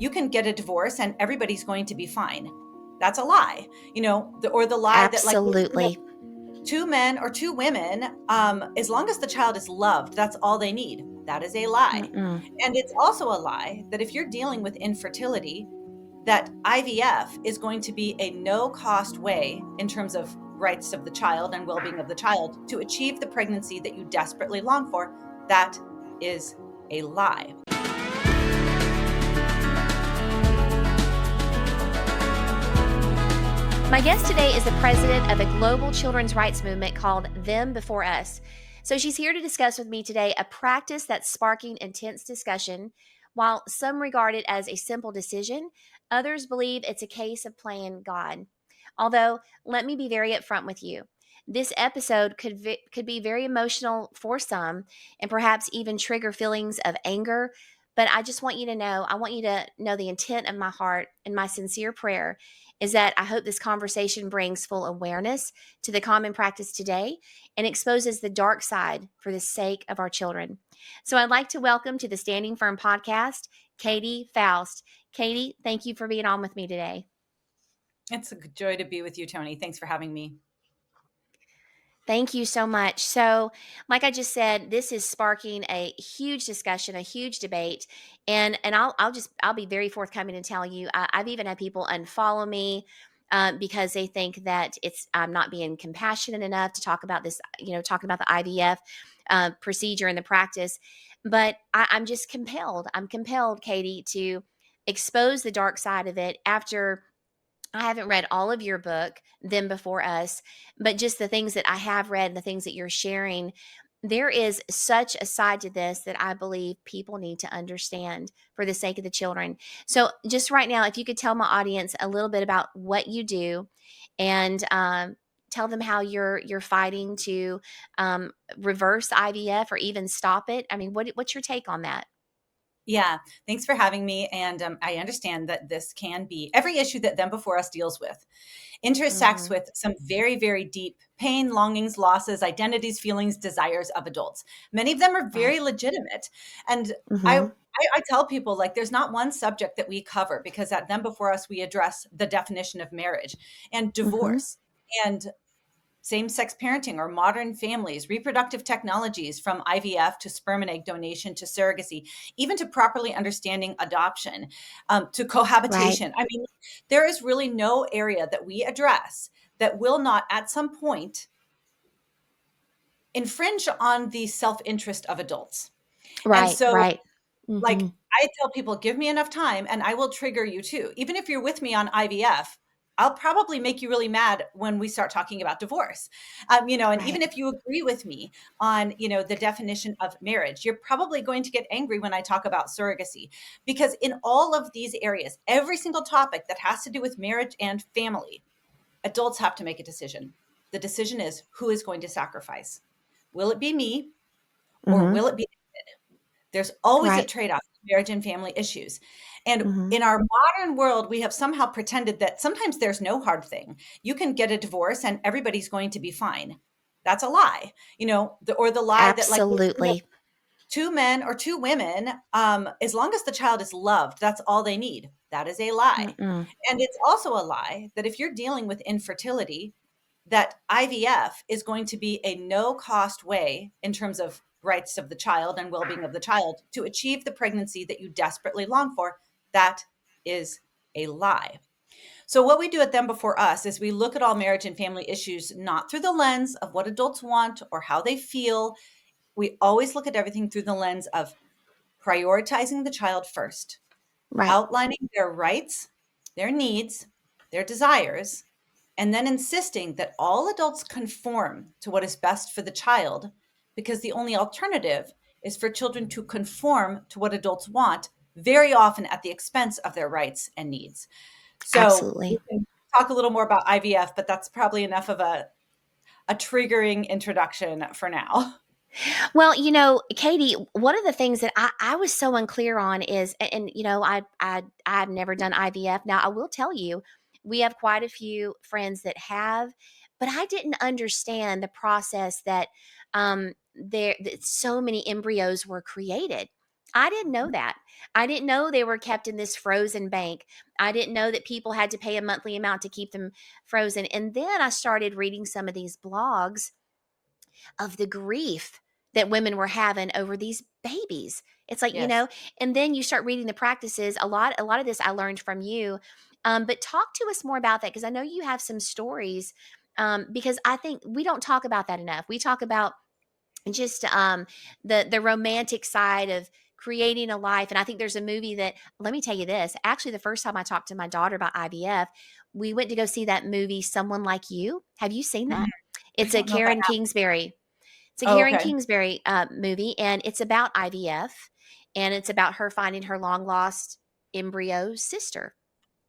you can get a divorce and everybody's going to be fine. That's a lie, or the lie that like Absolutely. two men or two women, as long as the child is loved, that's all they need. That is a lie. Mm-mm. And it's also a lie that if you're dealing with infertility, that IVF is going to be a no-cost way in terms of rights of the child and well-being of the child to achieve the pregnancy that you desperately long for. That is a lie. My guest today is the president of a global children's rights movement called Them Before Us. So she's here to discuss with me today a practice that's sparking intense discussion. While some regard it as a simple decision, others believe it's a case of playing God. Although, let me be very upfront with you. This episode could be very emotional for some and perhaps even trigger feelings of anger. But I just want you to know, I want you to know the intent of my heart, and my sincere prayer is that I hope this conversation brings full awareness to the common practice today and exposes the dark side for the sake of our children. So I'd like to welcome to the Standing Firm podcast, Katie Faust. Katie, thank you for being on with me today. It's a joy to be with you, Toni. Thanks for having me. Thank you so much. So, like I just said, this is sparking a huge discussion, a huge debate, and I'll be very forthcoming and tell you. I've even had people unfollow me because they think that I'm not being compassionate enough to talk about this. Talking about the IVF procedure and the practice, but I'm just compelled. I'm compelled, Katie, to expose the dark side of it after I haven't read all of your book, Them Before Us, but just the things that I have read and the things that you're sharing. There is such a side to this that I believe people need to understand for the sake of the children. So, just right now, if you could tell my audience a little bit about what you do, and tell them how you're fighting to reverse IVF or even stop it. I mean, what's your take on that? Yeah, thanks for having me. And I understand that this can be every issue that Them Before Us deals with intersects Mm-hmm. with some very, very deep pain, longings, losses, identities, feelings, desires of adults. Many of them are Right. very legitimate. And I, Mm-hmm. I tell people, like, there's not one subject that we cover, because at Them Before Us, we address the definition of marriage and Mm-hmm. divorce and same-sex parenting or modern families, reproductive technologies from IVF to sperm and egg donation to surrogacy, even to properly understanding adoption, to Right. cohabitation. I mean, there is really no area that we address that will not at some point infringe on the self-interest of adults. And Right. so, Right. like, Mm-hmm. I tell people, give me enough time and I will trigger you too. Even if you're with me on IVF, I'll probably make you really mad when we start talking about divorce. And Right. even if you agree with me on, the definition of marriage, you're probably going to get angry when I talk about surrogacy. Because in all of these areas, every single topic that has to do with marriage and family, adults have to make a decision. The decision is, who is going to sacrifice? Will it be me, or Mm-hmm. will it be? There's always a Right. trade-off in marriage and family issues. And Mm-hmm. in our modern world, we have somehow pretended that sometimes there's no hard thing. You can get a divorce and everybody's going to be fine. That's a lie. Or the lie that, like, Absolutely. two men or two women, as long as the child is loved, that's all they need. That is a lie. Mm-mm. And it's also a lie that if you're dealing with infertility, that IVF is going to be a no-cost way in terms of rights of the child and well-being of the child to achieve the pregnancy that you desperately long for. That is a lie. So what we do at Them Before Us is we look at all marriage and family issues not through the lens of what adults want or how they feel. We always look at everything through the lens of prioritizing the child first, Right. outlining their rights, their needs, their desires, and then insisting that all adults conform to what is best for the child, because the only alternative is for children to conform to what adults want, very often at the expense of their rights and needs. So we Absolutely. can talk a little more about IVF, but that's probably enough of a triggering introduction for now. Well, Katie, one of the things that I was so unclear on is, and I've never done IVF. Now, I will tell you, we have quite a few friends that have, but I didn't understand the process that that so many embryos were created. I didn't know that. I didn't know they were kept in this frozen bank. I didn't know that people had to pay a monthly amount to keep them frozen. And then I started reading some of these blogs of the grief that women were having over these babies. It's like, Yes. and then you start reading the practices. A lot of this I learned from you. But talk to us more about that, because I know you have some stories. Because I think we don't talk about that enough. We talk about just the romantic side of creating a life. And I think there's a movie that, let me tell you this, actually the first time I talked to my daughter about IVF, we went to go see that movie Someone Like You. Have you seen Mhm. that? I It's a don't know if I Karen have. Kingsbury. It's a Oh, Karen okay. Kingsbury movie, and it's about IVF, and it's about her finding her long lost embryo sister.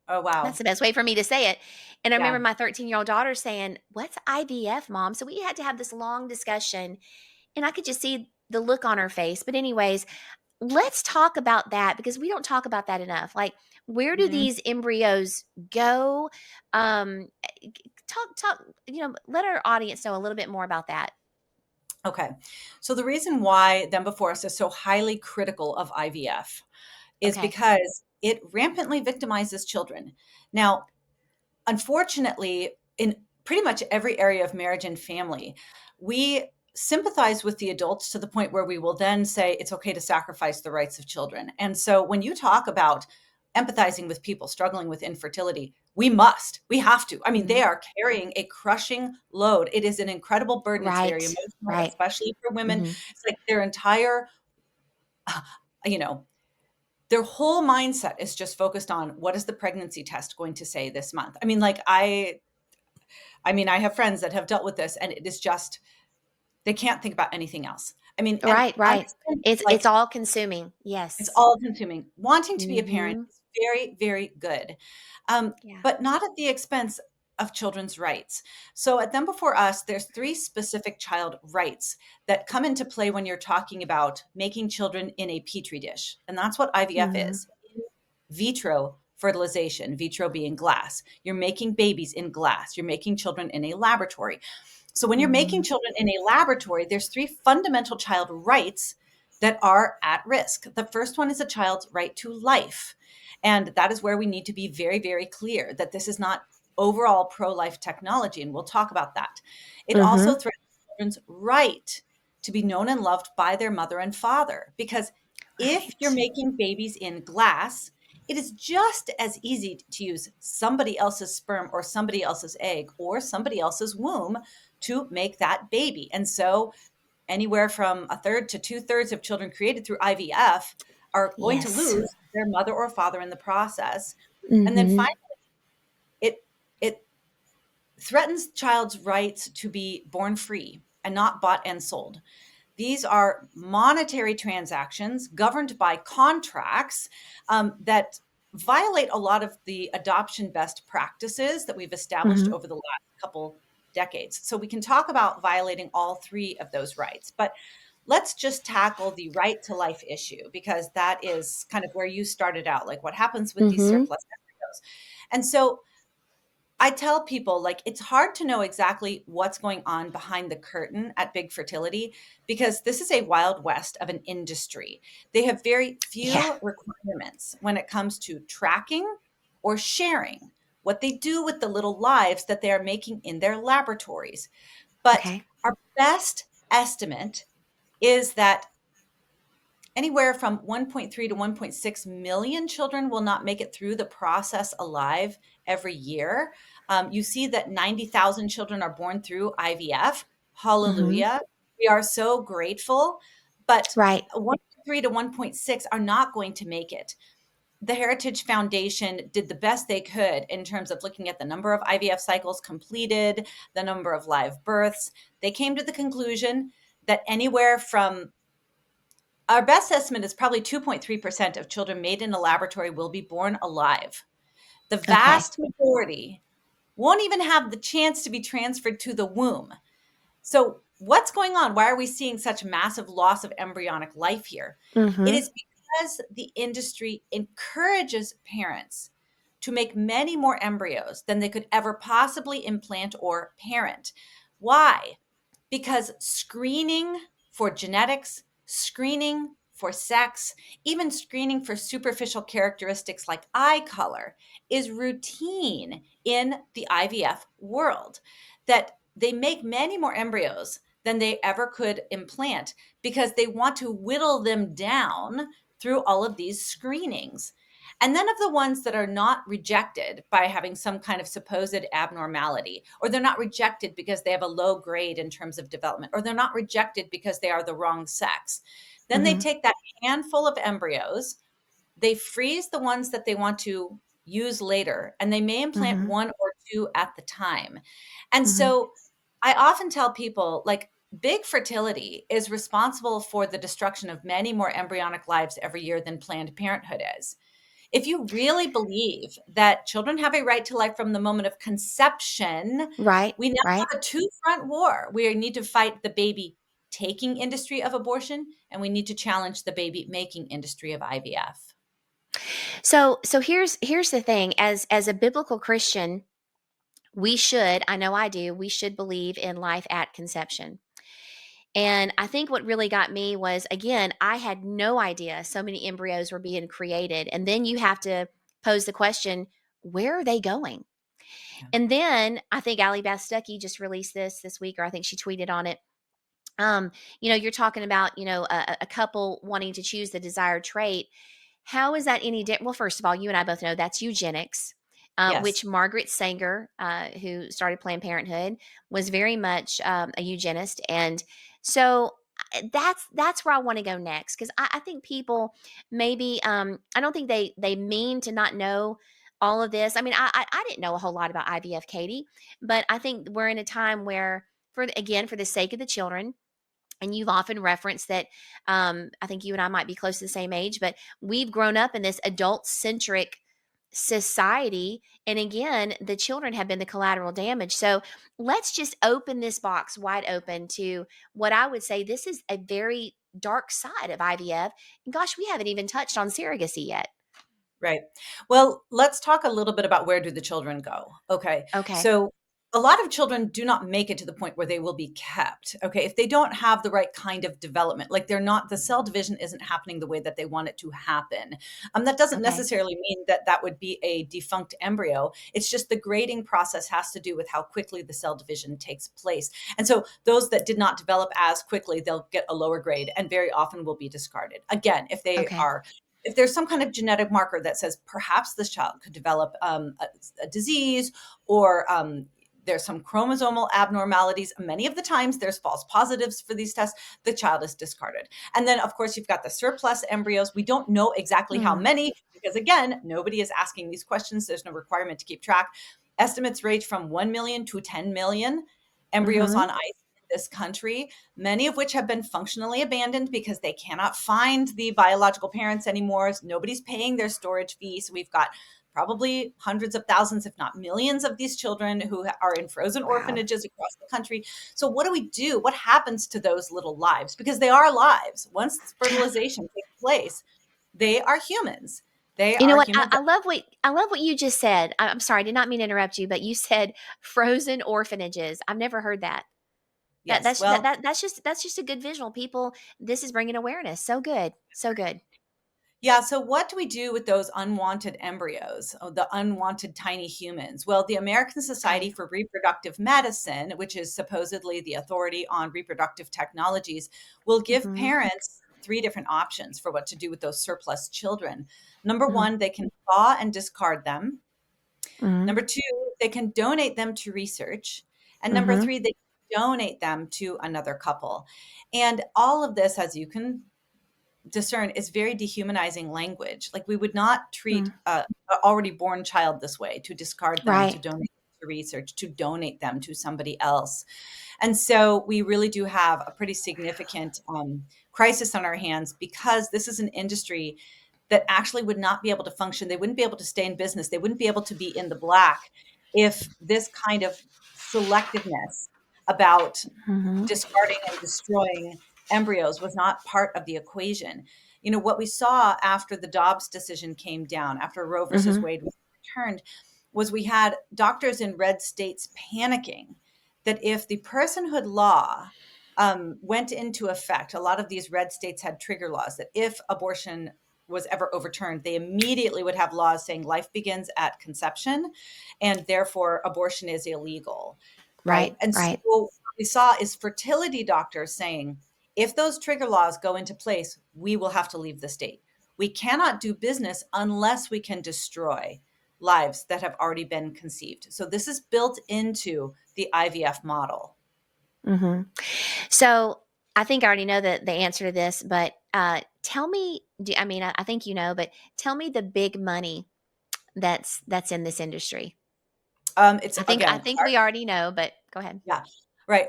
Oh, That's wow. the best way for me to say it. And I remember Yeah. my 13-year-old daughter saying, "What's IVF, mom?" So we had to have this long discussion, and I could just see the look on her face. But anyways, let's talk about that, because we don't talk about that enough. Like, where do Mhm. these embryos go? Talk, let our audience know a little bit more about that. Okay. So the reason why Them Before Us is so highly critical of IVF is Okay. because it rampantly victimizes children. Now, unfortunately, in pretty much every area of marriage and family, we sympathize with the adults to the point where we will then say it's okay to sacrifice the rights of children. And so when you talk about empathizing with people struggling with infertility, we have to. I mean, they Mhm. are carrying a crushing load. It is an incredible burden. It's very Right. emotional, Right. especially for women. Mhm. It's like their entire, you know, their whole mindset is just focused on what is the pregnancy test going to say this month. I mean, I have friends that have dealt with this, and it is just they can't think about anything else. I mean, and Right, right. understand, It's like, all consuming. it's Yes. all consuming. Wanting to be a parent Mhm. is very, very good, Yeah. but not at the expense of children's rights. So at Them Before Us, there's three specific child rights that come into play when you're talking about making children in a petri dish, and that's what IVF Mhm. is. In vitro fertilization, vitro being glass. You're making babies in glass. You're making children in a laboratory. So when you're making Mhm. children in a laboratory, there's three fundamental child rights that are at risk. The first one is a child's right to life. And that is where we need to be very, very clear that this is not overall pro life technology. And we'll talk about that. It also Mhm. threatens children's right to be known and loved by their mother and father. Because if you're Right. making babies in glass, it is just as easy to use somebody else's sperm or somebody else's egg or somebody else's womb to make that baby. And so anywhere from a third to two-thirds of children created through IVF are going to Yes. lose their mother or father in the process. And then Mhm. finally, it it threatens child's rights to be born free and not bought and sold. These are monetary transactions governed by contracts that violate a lot of the adoption best practices that we've established Mhm. over the last couple decades. So we can talk about violating all three of those rights. But let's just tackle the right to life issue, because that is kind of where you started out, like what happens with these Mhm. surplus embryos. And so I tell people, like, it's hard to know exactly what's going on behind the curtain at Big Fertility because this is a wild west of an industry. They have very Yeah. few requirements when it comes to tracking or sharing what they do with the little lives that they are making in their laboratories. But Okay. our best estimate is that anywhere from 1.3 to 1.6 million children will not make it through the process alive every year. You see that 90,000 children are born through IVF. Mhm. Hallelujah. We are so grateful. But Right. 1.3 to 1.6 are not going to make it. The Heritage Foundation did the best they could in terms of looking at the number of IVF cycles completed, the number of live births. They came to the conclusion that anywhere from our best estimate is probably 2.3% of children made in a laboratory will be born alive. The Okay. vast majority won't even have the chance to be transferred to the womb. So, what's going on? Why are we seeing such massive loss of embryonic life here? It Mhm. is because the industry encourages parents to make many more embryos than they could ever possibly implant or parent. Why? Because screening for genetics, screening for sex, even screening for superficial characteristics like eye color is routine in the IVF world. That they make many more embryos than they ever could implant because they want to whittle them down through all of these screenings. And then of the ones that are not rejected by having some kind of supposed abnormality, or they're not rejected because they have a low grade in terms of development, or they're not rejected because they are the wrong sex, then they Mhm. take that handful of embryos, they freeze the ones that they want to use later, and they may implant Mhm. one or two at the time. And Mhm. so I often tell people, like, big fertility is responsible for the destruction of many more embryonic lives every year than Planned Parenthood is. If you really believe that children have a right to life from the moment of conception, Right. we now Right. have a two-front war. We need to fight the baby taking industry of abortion, and we need to challenge the baby making industry of IVF. So here's the thing. As a biblical Christian, we should, I know I do, we should believe in life at conception. And I think what really got me was, again, I had no idea so many embryos were being created. And then you have to pose the question, where are they going? Yeah. And then I think Ali Bastucky just released this week, or I think she tweeted on it. You're talking about, a couple wanting to choose the desired trait. How is that any different? Well, first of all, you and I both know that's eugenics, Yes. which Margaret Sanger, who started Planned Parenthood, was very much a eugenist. And so that's where I want to go next, because I think people maybe I don't think they mean to not know all of this. I mean, I didn't know a whole lot about IVF, Katie, but I think we're in a time where, for the sake of the children, and you've often referenced that, I think you and I might be close to the same age, but we've grown up in this adult centric society. And again, the children have been the collateral damage. So let's just open this box wide open to what I would say this is a very dark side of IVF. And gosh, we haven't even touched on surrogacy yet. Right. Well, let's talk a little bit about where do the children go. Okay. Okay. So a lot of children do not make it to the point where they will be kept. Okay. If they don't have the right kind of development, like they're not, the cell division isn't happening the way that they want it to happen. That doesn't Okay. necessarily mean that that would be a defunct embryo. It's just the grading process has to do with how quickly the cell division takes place. And so those that did not develop as quickly, they'll get a lower grade and very often will be discarded. Again, Okay. if there's some kind of genetic marker that says perhaps this child could develop a disease, or there's some chromosomal abnormalities, many of the times there's false positives for these tests, the child is discarded. And then, of course, you've got the surplus embryos. We don't know exactly how Mm, many because, again, nobody is asking these questions. There's no requirement to keep track. Estimates range from 1 million to 10 million embryos mm-hmm. on ice in this country, many of which have been functionally abandoned because they cannot find the biological parents anymore. Nobody's paying their storage fee. So we've got probably hundreds of thousands, if not millions, of these children who are in frozen Wow. orphanages across the country. So what do we do? What happens to those little lives? Because they are lives. Once fertilization takes place, they are humans. They You know are what? human. I love what you just said. I'm sorry, I did not mean to interrupt you, but you said frozen orphanages. I've never heard that. Yes. Well, That's just a good visual. People, this is bringing awareness. So good, so good. yeah. So, what do we do with those unwanted embryos, the unwanted tiny humans? Well, the American Society Okay. for Reproductive Medicine, which is supposedly the authority on reproductive technologies, will give Mm-hmm. parents three different options for what to do with those surplus children. Number Mm-hmm. one, they can thaw and discard them. Mm-hmm. Number two, they can donate them to research. And number Mm-hmm. three, they can donate them to another couple. And all of this, as you can discern, is very dehumanizing language. Like, we would not treat Mm. a already born child this way, to discard them, to Right. donate to research, to donate them to somebody else. And so we really do have a pretty significant crisis on our hands, because this is an industry that actually would not be able to function. They wouldn't be able to stay in business. They wouldn't be able to be in the black if this kind of selectiveness about Mm-hmm. discarding and destroying embryos was not part of the equation. You know, what we saw after the Dobbs decision came down, after Roe versus Mm-hmm. Wade was overturned, was we had doctors in red states panicking that if the personhood law went into effect, a lot of these red states had trigger laws that if abortion was ever overturned, they immediately would have laws saying life begins at conception and therefore abortion is illegal, right? Right, And so right. what we saw is fertility doctors saying, if those trigger laws go into place, we will have to leave the state. We cannot do business unless we can destroy lives that have already been conceived. So this is built into the IVF model. Hmm. So I think I already know the answer to this, but tell me. I mean, I think you know, but tell me the big money that's in this industry. It's I again think we already know, but go ahead. Yeah, right.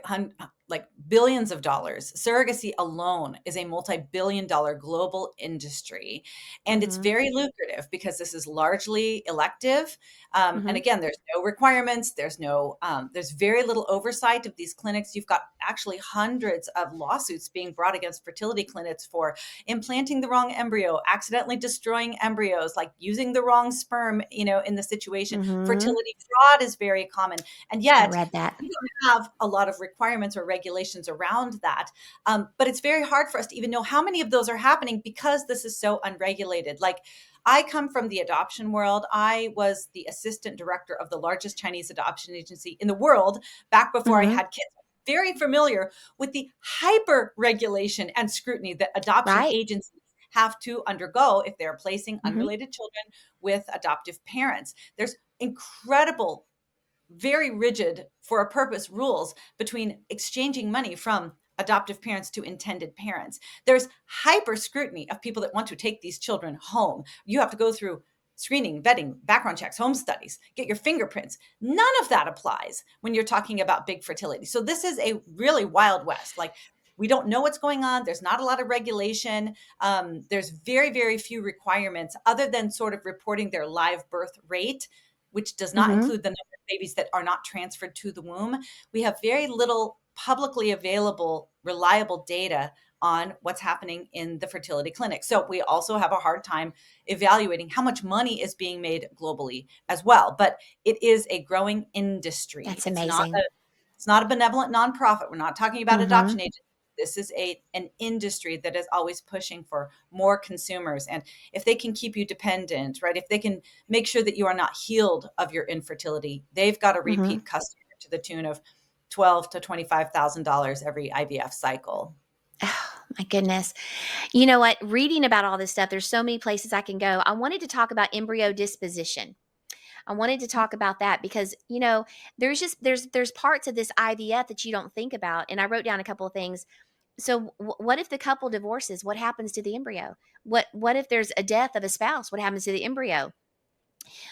Like billions of dollars. Surrogacy alone is a multi-billion dollar global industry. And it's Hmm. very lucrative because this is largely elective. And Hmm. again, there's no requirements. There's very little oversight of these clinics. You've got actually hundreds of lawsuits being brought against fertility clinics for implanting the wrong embryo, accidentally destroying embryos, like using the wrong sperm, in the situation. Hmm. Fertility fraud is very common. And I yet, read that. we don't have a lot of requirements or regulations around that. But it's very hard for us to even know how many of those are happening because this is so unregulated. Like, I come from the adoption world. I was the assistant director of the largest Chinese adoption agency in the world back before I Hmm. had kids. Very familiar with the hyper regulation and scrutiny that adoption Right. agencies have to undergo if they're placing Hmm. unrelated children with adoptive parents. There's incredible, very rigid for a purpose rules between exchanging money from adoptive parents to intended parents. There's hyper scrutiny of people that want to take these children home. You have to go through screening, vetting, background checks, home studies, get your fingerprints. None of that applies when you're talking about big fertility. So this is a really wild west. Like, we don't know what's going on. There's not a lot of regulation. There's very, very few requirements other than sort of reporting their live birth rate, which does not Hmm. include the number of babies that are not transferred to the womb. We have very little publicly available, reliable data on what's happening in the fertility clinic. So we also have a hard time evaluating how much money is being made globally as well. But it is a growing industry. That's amazing. It's not a benevolent nonprofit. We're not talking about Hmm. adoption agents. This is an industry that is always pushing for more consumers. And if they can keep you dependent, right? If they can make sure that you are not healed of your infertility, they've got a Hmm. repeat customer to the tune of $12,000 to $25,000 every IVF cycle. Oh, my goodness. You know what? Reading about all this stuff, there's so many places I can go. I wanted to talk about embryo disposition. I wanted to talk about that because, there's parts of this IVF that you don't think about. And I wrote down a couple of things. So what if the couple divorces? What happens to the embryo? What if there's a death of a spouse? What happens to the embryo?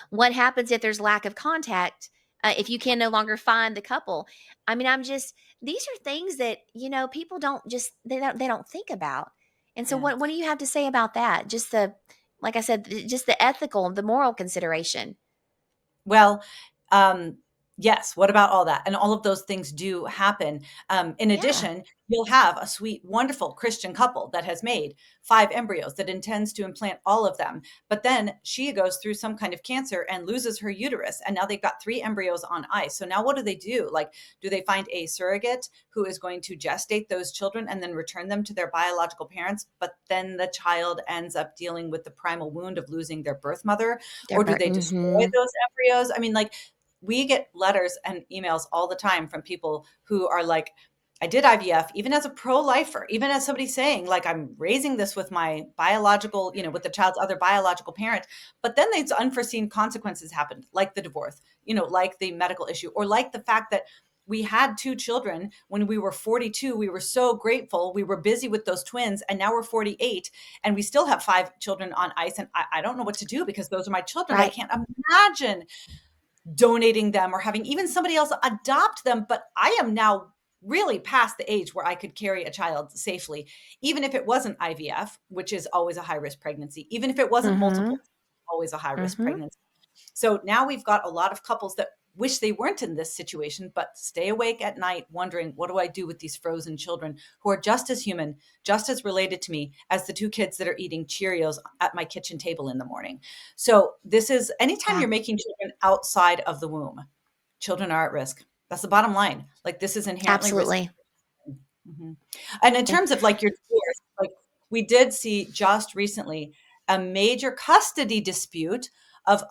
What happens if there's lack of contact? If you can no longer find the couple? I mean, these are things that, people they don't think about. And so Yeah. what do you have to say about that? Like I said, just the ethical, the moral consideration. Well, yes. What about all that? And all of those things do happen. In Yeah. addition, you'll have a sweet, wonderful Christian couple that has made 5 embryos that intends to implant all of them. But then she goes through some kind of cancer and loses her uterus. And now they've got 3 embryos on ice. So now what do? Like, do they find a surrogate who is going to gestate those children and then return them to their biological parents? But then the child ends up dealing with the primal wound of losing their birth mother. Or do they destroy Mhm. those embryos? I mean, like, we get letters and emails all the time from people who are like, I did IVF, even as a pro-lifer, even as somebody saying, like, I'm raising this with my biological, with the child's other biological parent. But then these unforeseen consequences happened, like the divorce, like the medical issue, or like the fact that we had 2 children when we were 42. We were so grateful. We were busy with those twins, and now we're 48, and we still have 5 children on ice. And I don't know what to do because those are my children. I Right. can't imagine donating them or having even somebody else adopt them. But I am now really past the age where I could carry a child safely, even if it wasn't IVF, which is always a high risk pregnancy, even if it wasn't multiple, Mhm. always a high risk Mhm. pregnancy. So now we've got a lot of couples that wish they weren't in this situation, but stay awake at night wondering, what do I do with these frozen children who are just as human, just as related to me as the 2 kids that are eating Cheerios at my kitchen table in the morning? So this is anytime Yeah. you're making children outside of the womb, children are at risk. That's the bottom line. Like, this is inherently risky. Absolutely. Mhm. And in And terms of like your divorce, like we did see just recently a major custody dispute of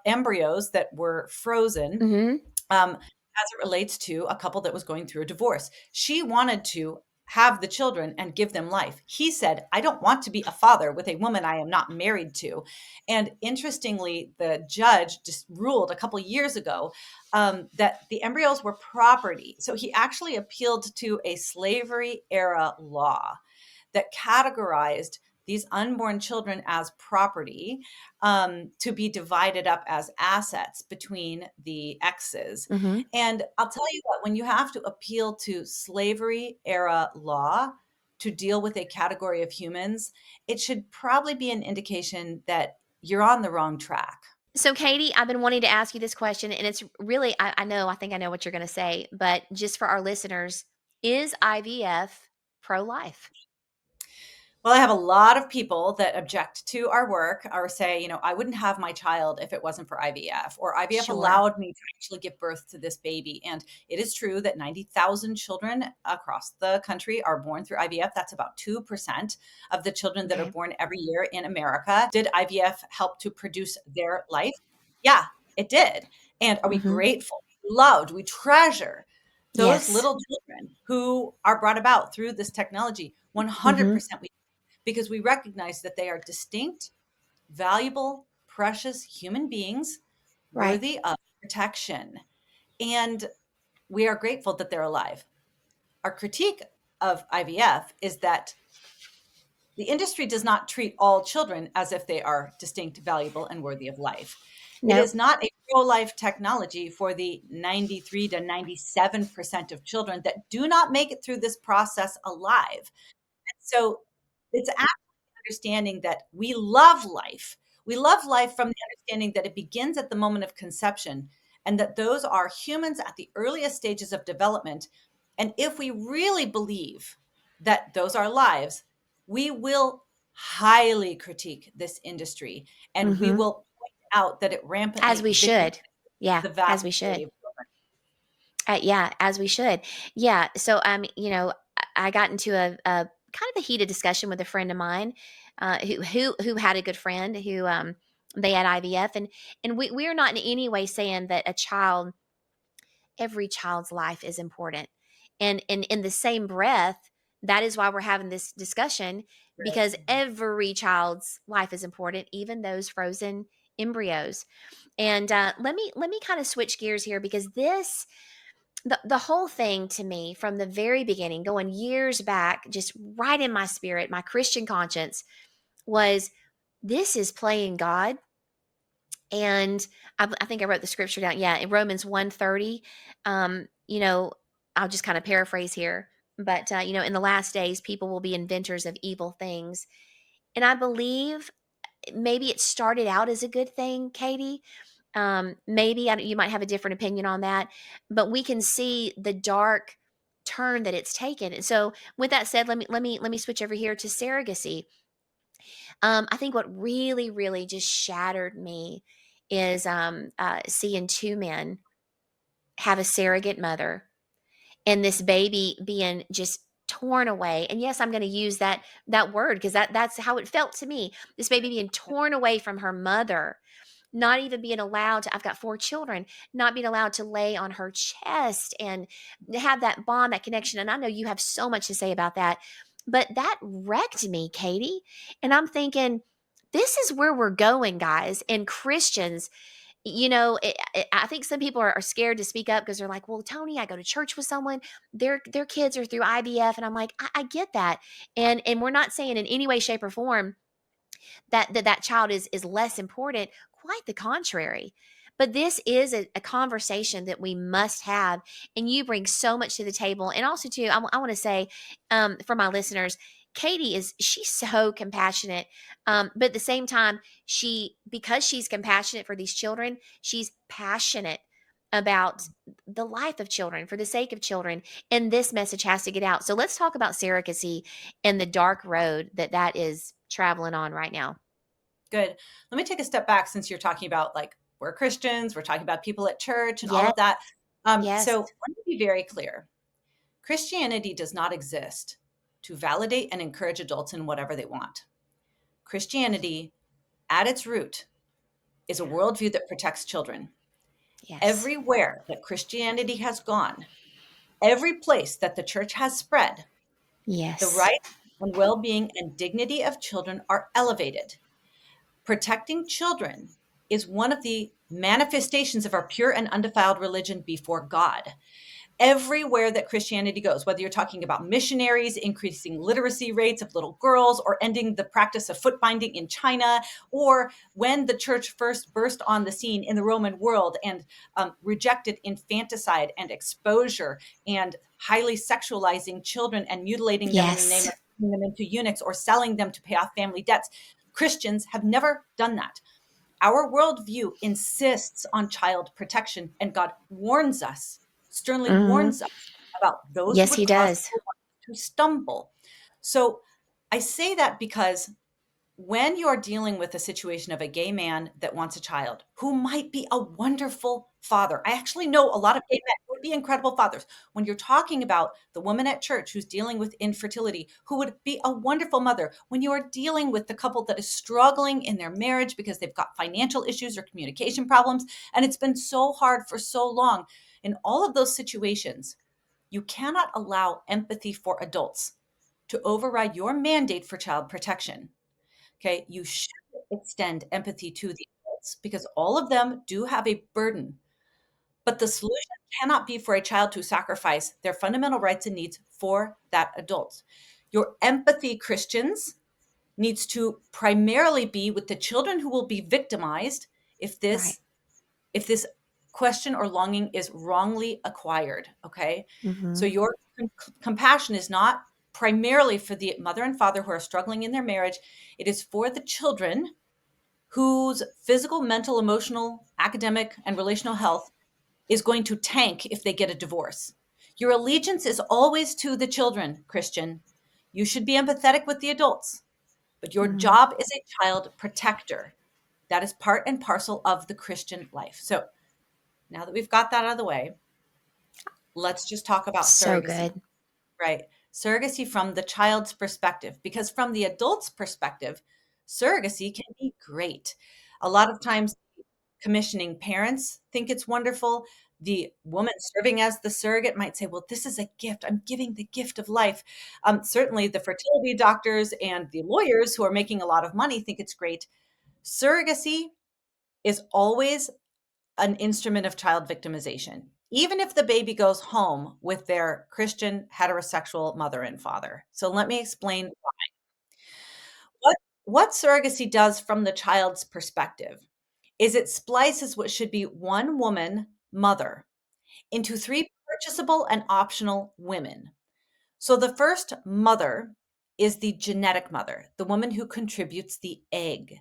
embryos that were frozen, mhm. as it relates to a couple that was going through a divorce. She wanted to have the children and give them life. He said, I don't want to be a father with a woman I am not married to. And interestingly, the judge just ruled a couple years ago that the embryos were property. So he actually appealed to a slavery era law that categorized these unborn children as property, to be divided up as assets between the exes. Mhm. And I'll tell you what, when you have to appeal to slavery era law to deal with a category of humans, it should probably be an indication that you're on the wrong track. So, Katie, I've been wanting to ask you this question, and it's really, I know, I think I know what you're going to say, but just for our listeners, is IVF pro life? Well, I have a lot of people that object to our work or say, I wouldn't have my child if it wasn't for IVF, or IVF Sure. allowed me to actually give birth to this baby. And it is true that 90,000 children across the country are born through IVF. That's about 2% of the children that are Okay. born every year in America. Did IVF help to produce their life? Yeah, it did. And are we Mhm. grateful? We loved, we treasure those Yes. little children who are brought about through this technology. Mhm. 100% because we recognize that they are distinct, valuable, precious human beings Right. worthy of protection. And we are grateful that they're alive. Our critique of IVF is that the industry does not treat all children as if they are distinct, valuable, and worthy of life. It Nope. is not a pro life technology for the 93 to 97% of children that do not make it through this process alive. So it's understanding that we love life. We love life from the understanding that it begins at the moment of conception and that those are humans at the earliest stages of development. And if we really believe that those are lives, we will highly critique this industry and we Mhm. will point out that it As rampantly we should. victimizes Yeah, the as vast we majority should. of children. Yeah, as we should. Yeah. So, I got into a kind of a heated discussion with a friend of mine, who had a good friend who they had IVF, and we're not in any way saying that every child's life is important, and in the same breath, that is why we're having this discussion, because Right. every child's life is important, even those frozen embryos. And let me kind of switch gears here, because the whole thing to me from the very beginning, going years back, just right in my spirit, my Christian conscience, was this is playing God. And I think I wrote the scripture down. Yeah, in Romans 1:30. I'll just kind of paraphrase here. But, in the last days, people will be inventors of evil things. And I believe maybe it started out as a good thing, Katie. Maybe you might have a different opinion on that, but we can see the dark turn that it's taken. And so, with that said, let me switch over here to surrogacy. I think what really, really just shattered me is seeing two men have a surrogate mother, and this baby being just torn away. And yes, I'm going to use that word, because that's how it felt to me. This baby being torn away from her mother, not even being allowed to, I've got four children, not being allowed to lay on her chest and have that bond, that connection. And I know you have so much to say about that, but that wrecked me, Katie. And I'm thinking, this is where we're going, guys. And Christians, I think some people are scared to speak up because they're like, well, Toni, I go to church with someone, their kids are through IVF. And I'm like, I get that. And we're not saying in any way, shape, or form that child is less important. Quite the contrary. But this is a conversation that we must have, and you bring so much to the table. And also, too, I want to say, for my listeners, Katie she's so compassionate, but at the same time, because she's compassionate for these children, she's passionate about the life of children, for the sake of children, and this message has to get out. So let's talk about surrogacy and the dark road that is traveling on right now. Good. Let me take a step back since you're talking about like we're Christians, we're talking about people at church and all Yes, of that. yes. So let me be very clear. Christianity does not exist to validate and encourage adults in whatever they want. Christianity, at its root, is a worldview that protects children. Yes. Everywhere that Christianity has gone, every place that the church has spread, the Yes. rights and well being and dignity of children are elevated. Protecting children is one of the manifestations of our pure and undefiled religion before God. Everywhere that Christianity goes, whether you're talking about missionaries, increasing literacy rates of little girls, or ending the practice of foot binding in China, or when the church first burst on the scene in the Roman world and rejected infanticide and exposure and highly sexualizing children and mutilating them in the name Yes. of turning them into eunuchs or selling them to pay off family debts. Christians have never done that. Our worldview insists on child protection, and God warns us, sternly Mhm. warns us about those who Yes, would he cause does. little ones to stumble. So I say that because when you're dealing with a situation of a gay man that wants a child who might be a wonderful father, I actually know a lot of gay men who would be incredible fathers. When you're talking about the woman at church who's dealing with infertility, who would be a wonderful mother, when you're dealing with the couple that is struggling in their marriage because they've got financial issues or communication problems, and it's been so hard for so long, in all of those situations, you cannot allow empathy for adults to override your mandate for child protection. Okay, you should extend empathy to the adults because all of them do have a burden. But the solution cannot be for a child to sacrifice their fundamental rights and needs for that adult. Your empathy, Christians, needs to primarily be with the children who will be victimized if Right. this question or longing is wrongly acquired. Okay, so Mhm. your compassion is not primarily for the mother and father who are struggling in their marriage. It is for the children whose physical, mental, emotional, academic, and relational health is going to tank if they get a divorce. Your allegiance is always to the children, Christian. You should be empathetic with the adults, but your Mhm. job is a child protector. That is part and parcel of the Christian life. So now that we've got that out of the way, let's just talk about So surrogacy, good. right? Surrogacy from the child's perspective, because from the adult's perspective, surrogacy can be great. A lot of times, commissioning parents think it's wonderful. The woman serving as the surrogate might say, well, this is a gift. I'm giving the gift of life. Certainly, the fertility doctors and the lawyers who are making a lot of money think it's great. Surrogacy is always an instrument of child victimization, even if the baby goes home with their Christian heterosexual mother and father. So let me explain what what surrogacy does from the child's perspective is it splices what should be one woman mother into three purchasable and optional women. So the first mother is the genetic mother, the woman who contributes the egg.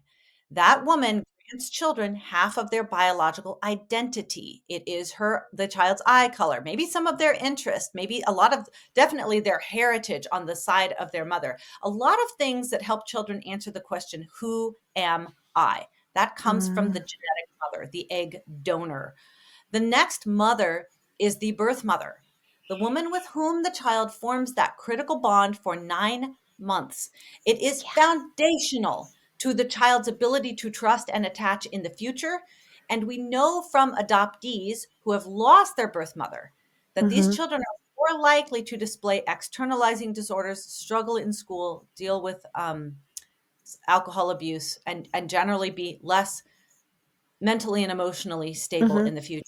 That woman grants children half of their biological identity. It is the child's eye color, maybe some of their interest, maybe a lot of, definitely their heritage on the side of their mother. A lot of things that help children answer the question, who am I? That comes from the Mhm. genetic mother, the egg donor. The next mother is the birth mother, the woman with whom the child forms that critical bond for 9 months. It is Yeah. foundational to the child's ability to trust and attach in the future. And we know from adoptees who have lost their birth mother that these Mhm. children are more likely to display externalizing disorders, struggle in school, deal with alcohol abuse, and generally be less mentally and emotionally stable Mhm. in the future.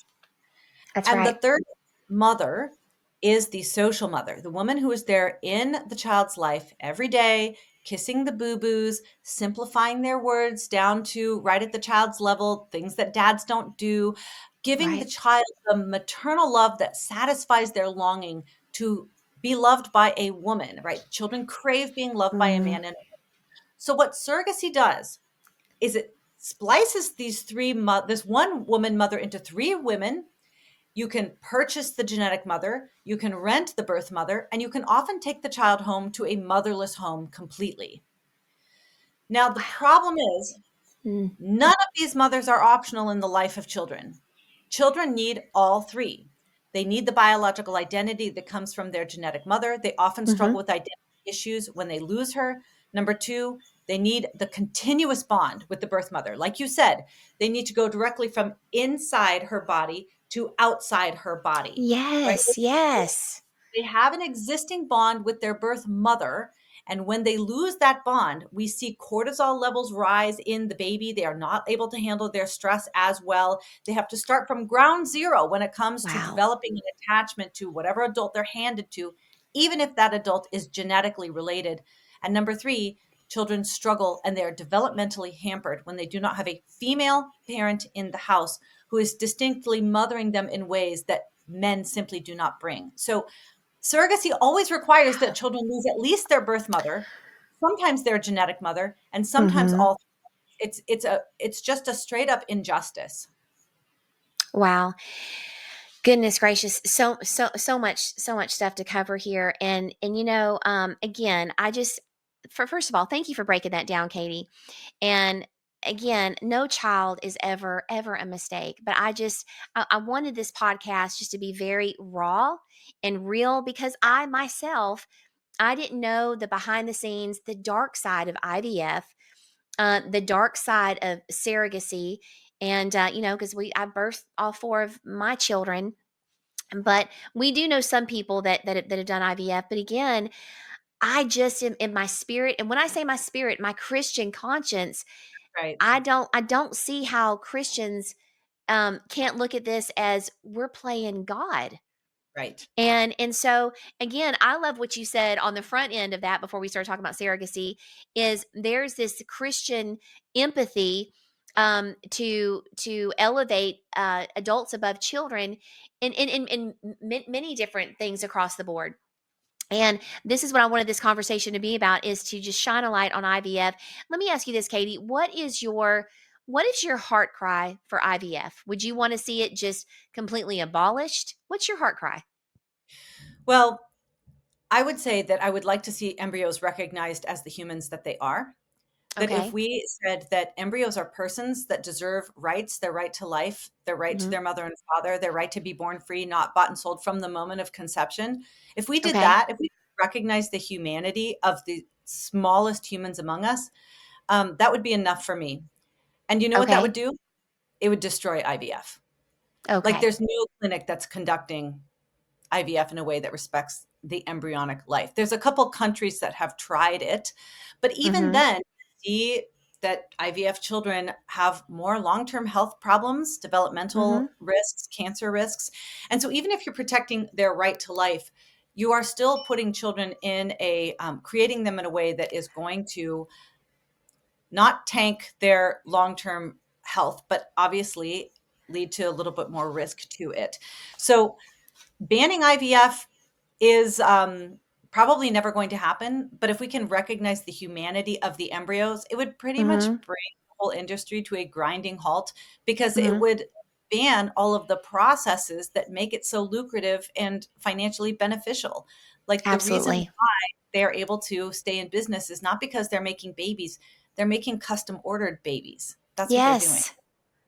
That's And the right. third mother is the social mother, the woman who is there in the child's life every day, kissing the boo boos, simplifying their words down to right at the child's level, things that dads don't do, giving the Right. child the maternal love that satisfies their longing to be loved by a woman, right? Children crave being loved by a Mm. man. And so, what surrogacy does is it splices this one woman mother into three women. You can purchase the genetic mother, you can rent the birth mother, and you can often take the child home to a motherless home completely. Now, the Wow. problem is Mm. none of these mothers are optional in the life of children. Children need all three. They need the biological identity that comes from their genetic mother. They often struggle Mhm. with identity issues when they lose her. Number two, they need the continuous bond with the birth mother. Like you said, they need to go directly from inside her body to outside her body, right? Yes, yes. They have an existing bond with their birth mother. And when they lose that bond, we see cortisol levels rise in the baby. They are not able to handle their stress as well. They have to start from ground zero when it comes to Wow. developing an attachment to whatever adult they're handed to, even if that adult is genetically related. And number three, children struggle and they are developmentally hampered when they do not have a female parent in the house who is distinctly mothering them in ways that men simply do not bring. So surrogacy always requires that children lose at least their birth mother, sometimes their genetic mother, and sometimes Mhm. all. It's just a straight up injustice. Wow. Goodness gracious. So much stuff to cover here. And again, I just for first of all, thank you for breaking that down, Katie. And again, no child is ever a mistake. But I wanted this podcast just to be very raw and real because I myself I didn't know the behind the scenes, the dark side of IVF, the dark side of surrogacy, and because I birthed all four of my children, but we do know some people that have done IVF. But again, I just am in my spirit, and when I say my spirit, my Christian conscience, Right. I don't see how Christians can't look at this as we're playing God. Right. And so again, I love what you said on the front end of that before we started talking about surrogacy is there's this Christian empathy to elevate adults above children in many different things across the board. And this is what I wanted this conversation to be about is to just shine a light on IVF. Let me ask you this, Katie. What is your heart cry for IVF? Would you want to see it just completely abolished? What's your heart cry? Well, I would say that I would like to see embryos recognized as the humans that they are. That if Okay. we said that embryos are persons that deserve rights, their right to life, their right to Mhm. their mother and father, their right to be born free, not bought and sold from the moment of conception. If we did Okay. that, if we recognized the humanity of the smallest humans among us, that would be enough for me. And you know what that would Okay. do? It would destroy IVF. Like Okay. there's no clinic that's conducting IVF in a way that respects the embryonic life. There's a couple countries that have tried it, but even Mhm. then, see that IVF children have more long-term health problems, Mhm. developmental risks, cancer risks. And so even if you're protecting their right to life, you are still putting children in creating them in a way that is going to not tank their long-term health, but obviously lead to a little bit more risk to it. So banning IVF is probably never going to happen, but if we can recognize the humanity of the embryos, it would pretty much Mhm. bring the whole industry to a grinding halt because it Mhm. would ban all of the processes that make it so lucrative and financially beneficial. Like the reason Absolutely. they're able to stay in business is not because they're making babies, they're making custom ordered babies. That's what they're doing. Yes.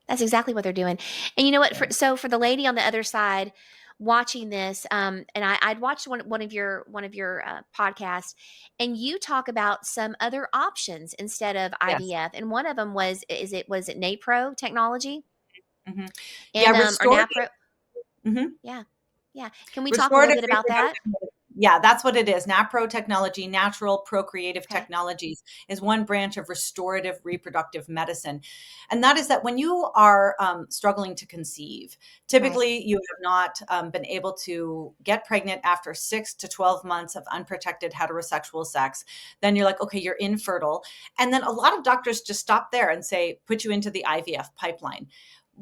That's exactly what they're doing. And you know what? Yeah. For the lady on the other side watching this, and I'd watched one of your podcasts, and you talk about some other options instead of Yes. IVF, and one of them was it NaPro technology Mhm. Yeah, and or NaPro? mhm. Yeah, yeah. Can we talk a little Restorative bit about that? reproductive medicine. Yeah, that's what it is. NaPro technology, natural procreative Okay. technologies, is one branch of restorative reproductive medicine. And that is that when you are struggling to conceive, Right. typically you have not been able to get pregnant after 6 to 12 months of unprotected heterosexual sex. Then you're like, okay, you're infertile. And then a lot of doctors just stop there and say, put you into the IVF pipeline.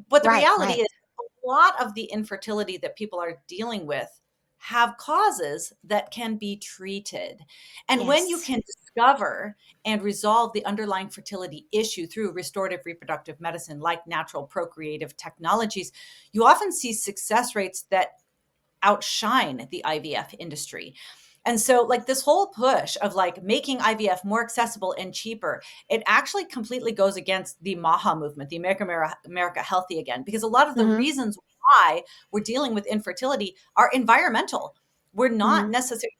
But the Right. reality Right. is, a lot of the infertility that people are dealing with have causes that can be treated. And when you Yes. can discover and resolve the underlying fertility issue through restorative reproductive medicine, like natural procreative technologies, you often see success rates that outshine the IVF industry. And so, like, this whole push of like making IVF more accessible and cheaper, it actually completely goes against the MAHA movement, the America Healthy Again, because a lot of the Mhm. reasons why we're dealing with infertility are environmental. We're not Mhm. necessarily,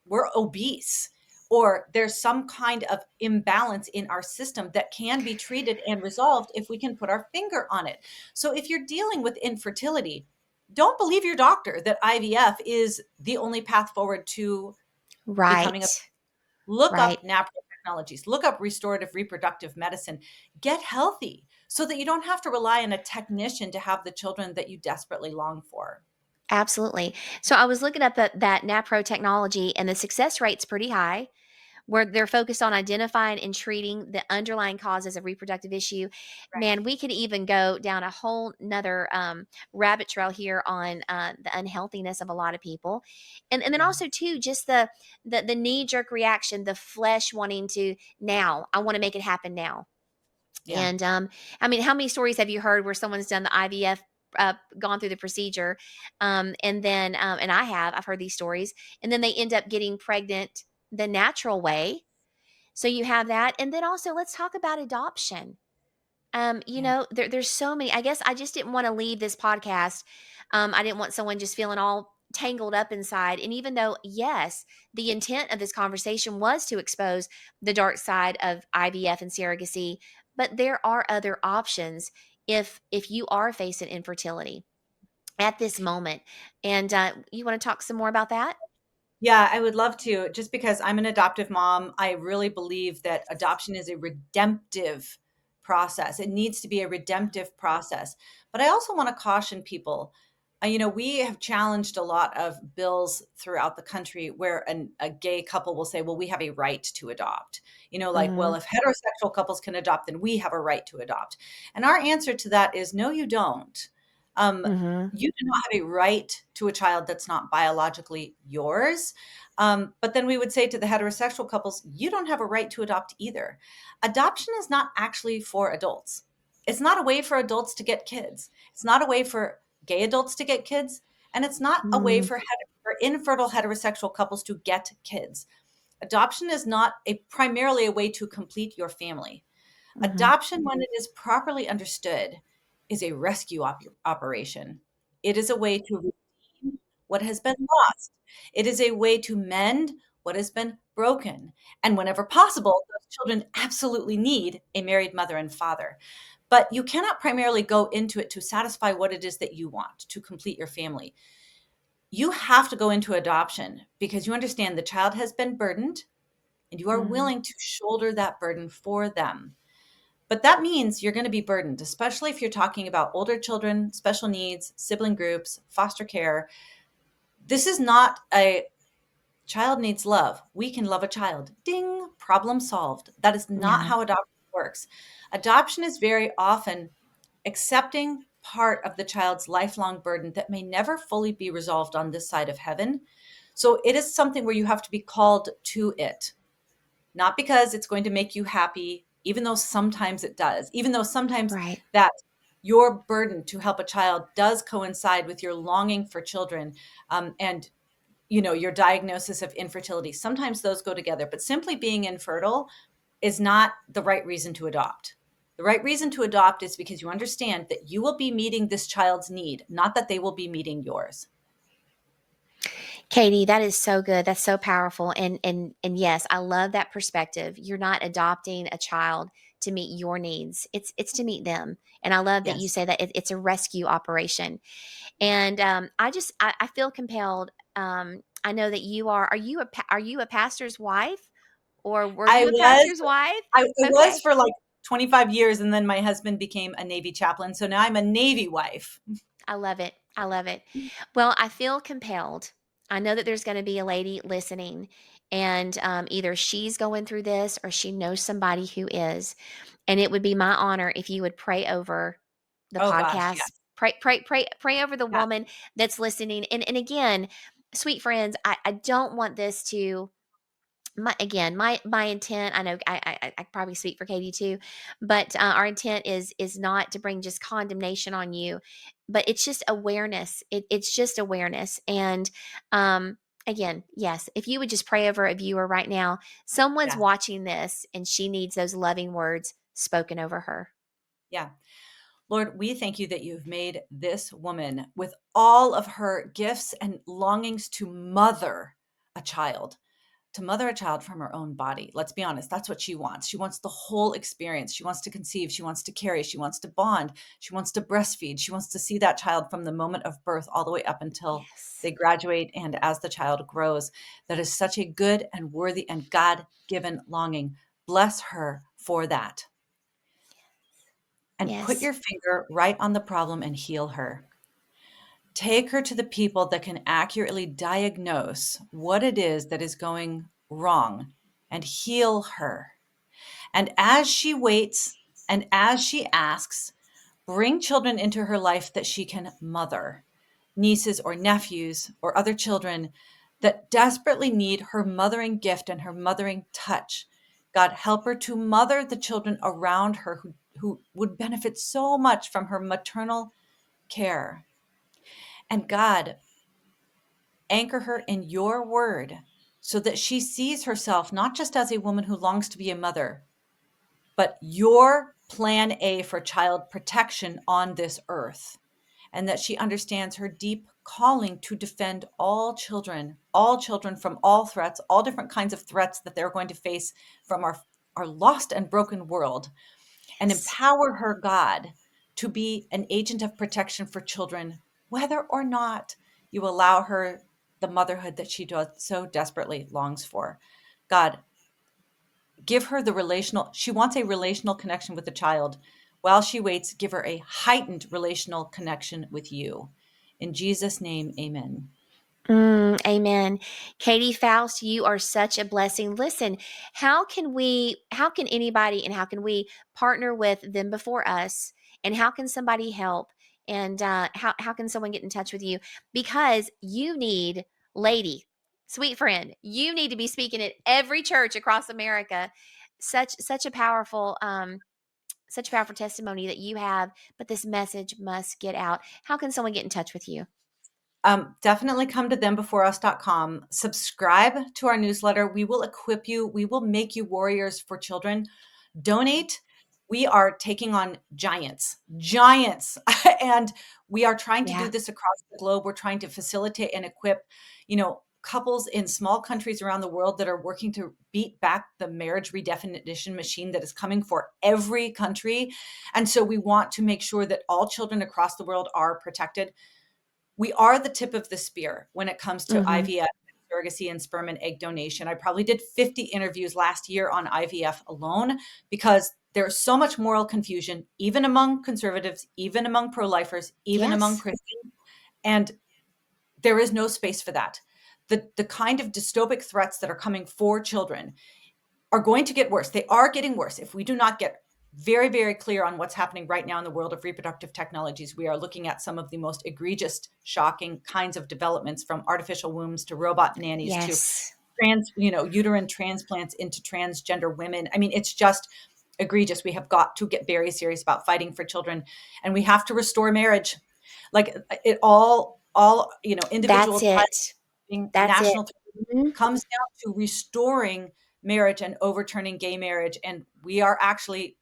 we're obese, or there's some kind of imbalance in our system that can be treated and resolved if we can put our finger on it. So if you're dealing with infertility, don't believe your doctor that IVF is the only path forward to becoming Right. a, look Right. up NaPro technologies, look up restorative reproductive medicine, get healthy so that you don't have to rely on a technician to have the children that you desperately long for. Absolutely. So I was looking up that NaPro technology, and the success rate's pretty high, where they're focused on identifying and treating the underlying causes of reproductive issue. Right. Man, we could even go down a whole nother rabbit trail here on the unhealthiness of a lot of people, and then Yeah. also too just the knee jerk reaction, the flesh wanting to now. I want to make it happen now. Yeah. And I mean, how many stories have you heard where someone's done the IVF? Gone through the procedure, and I've heard these stories, and then they end up getting pregnant the natural way. So you have that. And then also let's talk about adoption. Yeah. There's so many. I guess I just didn't want to leave this podcast. I didn't want someone just feeling all tangled up inside. And even though, yes, the intent of this conversation was to expose the dark side of IVF and surrogacy, but there are other options if you are facing infertility at this moment. And you want to talk some more about that? Yeah, I would love to. Just because I'm an adoptive mom, I really believe that adoption is a redemptive process. It needs to be a redemptive process. But I also want to caution people. We have challenged a lot of bills throughout the country where a gay couple will say, well, we have a right to adopt. Like, well, Mm-hmm. if heterosexual couples can adopt, then we have a right to adopt. And our answer to that is no, you don't. Um, Mm-hmm. you do not have a right to a child that's not biologically yours. But then we would say to the heterosexual couples, you don't have a right to adopt either. Adoption is not actually for adults. It's not a way for adults to get kids. It's not a way for gay adults to get kids. And it's not a way Mm-hmm. for infertile heterosexual couples to get kids. Adoption is not primarily a way to complete your family. Mm-hmm. Adoption, when it is properly understood, is a rescue operation. It is a way to redeem what has been lost. It is a way to mend what has been broken. And whenever possible, those children absolutely need a married mother and father. But you cannot primarily go into it to satisfy what it is that you want to complete your family. You have to go into adoption because you understand the child has been burdened and you are Mm-hmm. willing to shoulder that burden for them. But that means you're going to be burdened, especially if you're talking about older children, special needs, sibling groups, foster care. This is not a child needs love. We can love a child. Ding, problem solved. That is not Yeah. how adoption works. Adoption is very often accepting part of the child's lifelong burden that may never fully be resolved on this side of heaven. So it is something where you have to be called to it, not because it's going to make you happy, even though sometimes it does, even though sometimes Right. that your burden to help a child does coincide with your longing for children, and your diagnosis of infertility. Sometimes those go together, but simply being infertile is not the right reason to adopt. The right reason to adopt is because you understand that you will be meeting this child's need, not that they will be meeting yours. Katie, that is so good. That's so powerful. And yes, I love that perspective. You're not adopting a child to meet your needs. It's to meet them. And I love that you Yes. say that it's a rescue operation. And I feel compelled. I know that you are. Are you a pastor's wife, or were I you a was pastor's wife? I was Okay. for like 25 years, and then my husband became a Navy chaplain, so now I'm a Navy wife. I love it. I love it. Well, I feel compelled. I know that there's going to be a lady listening, and either she's going through this or she knows somebody who is. And it would be my honor if you would pray over the Oh gosh, podcast. yes. Pray over the Yeah, woman that's listening. And again, sweet friends, I don't want this to my intent. I know I probably speak for Katie too, but our intent is not to bring just condemnation on you, but it's just awareness. It's just awareness. And again, yes, if you would just pray over a viewer right now, someone's yeah, watching this and she needs those loving words spoken over her. yeah. Lord, we thank you that you've made this woman with all of her gifts and longings to mother a child, from her own body. Let's be honest, that's what she wants. She wants the whole experience. She wants to conceive, she wants to carry, she wants to bond, she wants to breastfeed, she wants to see that child from the moment of birth all the way up until Yes. they graduate and as the child grows. That is such a good and worthy and God-given longing. Bless her for that. And put Yes. your finger right on the problem and heal her. Take her to the people that can accurately diagnose what it is that is going wrong and heal her. And as she waits and as she asks, bring children into her life that she can mother, nieces or nephews or other children that desperately need her mothering gift and her mothering touch. God, help her to mother the children around her who would benefit so much from her maternal care. And God, anchor her in your word so that she sees herself not just as a woman who longs to be a mother, but your plan A for child protection on this earth. And that she understands her deep calling to defend all children from all threats, all different kinds of threats that they're going to face from our lost and broken world. And Yes. empower her, God, to be an agent of protection for children, whether or not you allow her the motherhood that she does so desperately longs for. God, give her she wants a relational connection with the child. While she waits, give her a heightened relational connection with you. In Jesus' name, amen. Amen. Katie Faust, you are such a blessing. Listen, how can anybody and how can we partner with them before us? And how can somebody help? And how can someone get in touch with you? Because you need, lady, sweet friend, you need to be speaking at every church across America. Such a such a powerful testimony that you have, but this message must get out. How can someone get in touch with you? Definitely come to thembeforeus.com. Subscribe to our newsletter. We will equip you. We will make you warriors for children. Donate. We are taking on giants, and we are trying to do Yeah. this across the globe. We're trying to facilitate and equip, couples in small countries around the world that are working to beat back the marriage redefinition machine that is coming for every country. And so we want to make sure that all children across the world are protected. We are the tip of the spear when it comes to Hmm. IVF, surrogacy, and sperm and egg donation. I probably did 50 interviews last year on IVF alone because there's so much moral confusion, even among conservatives, even among pro-lifers, even among Yes. Christians. And there is no space for that. The kind of dystopic threats that are coming for children are going to get worse. They are getting worse. If we do not get very, very clear on what's happening right now in the world of reproductive technologies, we are looking at some of the most egregious, shocking kinds of developments, from artificial wombs to robot nannies to Yes. uterine transplants into transgender women. I mean, it's just egregious. We have got to get very serious about fighting for children, and we have to restore marriage. Like it all, individual That's child it. being That's it. national Mhm. comes down to restoring marriage and overturning gay marriage. And we are actually,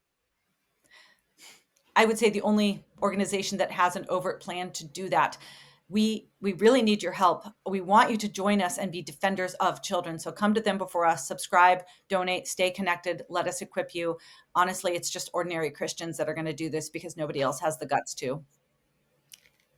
I would say, the only organization that has an overt plan to do that. We really need your help. We want you to join us and be defenders of children. So come to them before us, subscribe, donate, stay connected, let us equip you. Honestly, it's just ordinary Christians that are going to do this because nobody else has the guts to.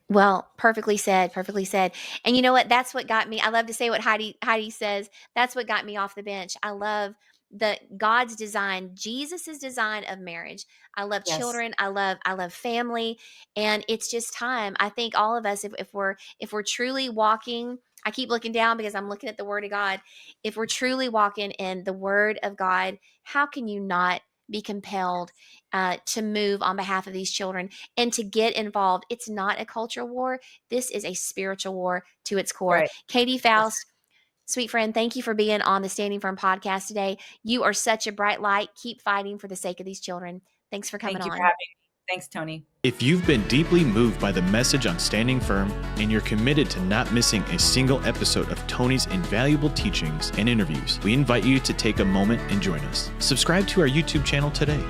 Well, perfectly said, perfectly said. And you know what? That's what got me. I love to say what Heidi says. That's what got me off the bench. I love the God's design, Jesus's design of marriage. I love Yes. children. I love family, and it's just time. I think all of us, if we're truly walking. I keep looking down because I'm looking at the Word of God. If we're truly walking in the Word of God, how can you not be compelled to move on behalf of these children and to get involved? It's not a culture war. This is a spiritual war to its core. Right. Katie Yes. Faust, sweet friend, thank you for being on the Standing Firm podcast today. You are such a bright light. Keep fighting for the sake of these children. Thanks for coming Thank you for on. having me. Thanks, Toni. If you've been deeply moved by the message on Standing Firm and you're committed to not missing a single episode of Toni's invaluable teachings and interviews, we invite you to take a moment and join us. Subscribe to our YouTube channel today.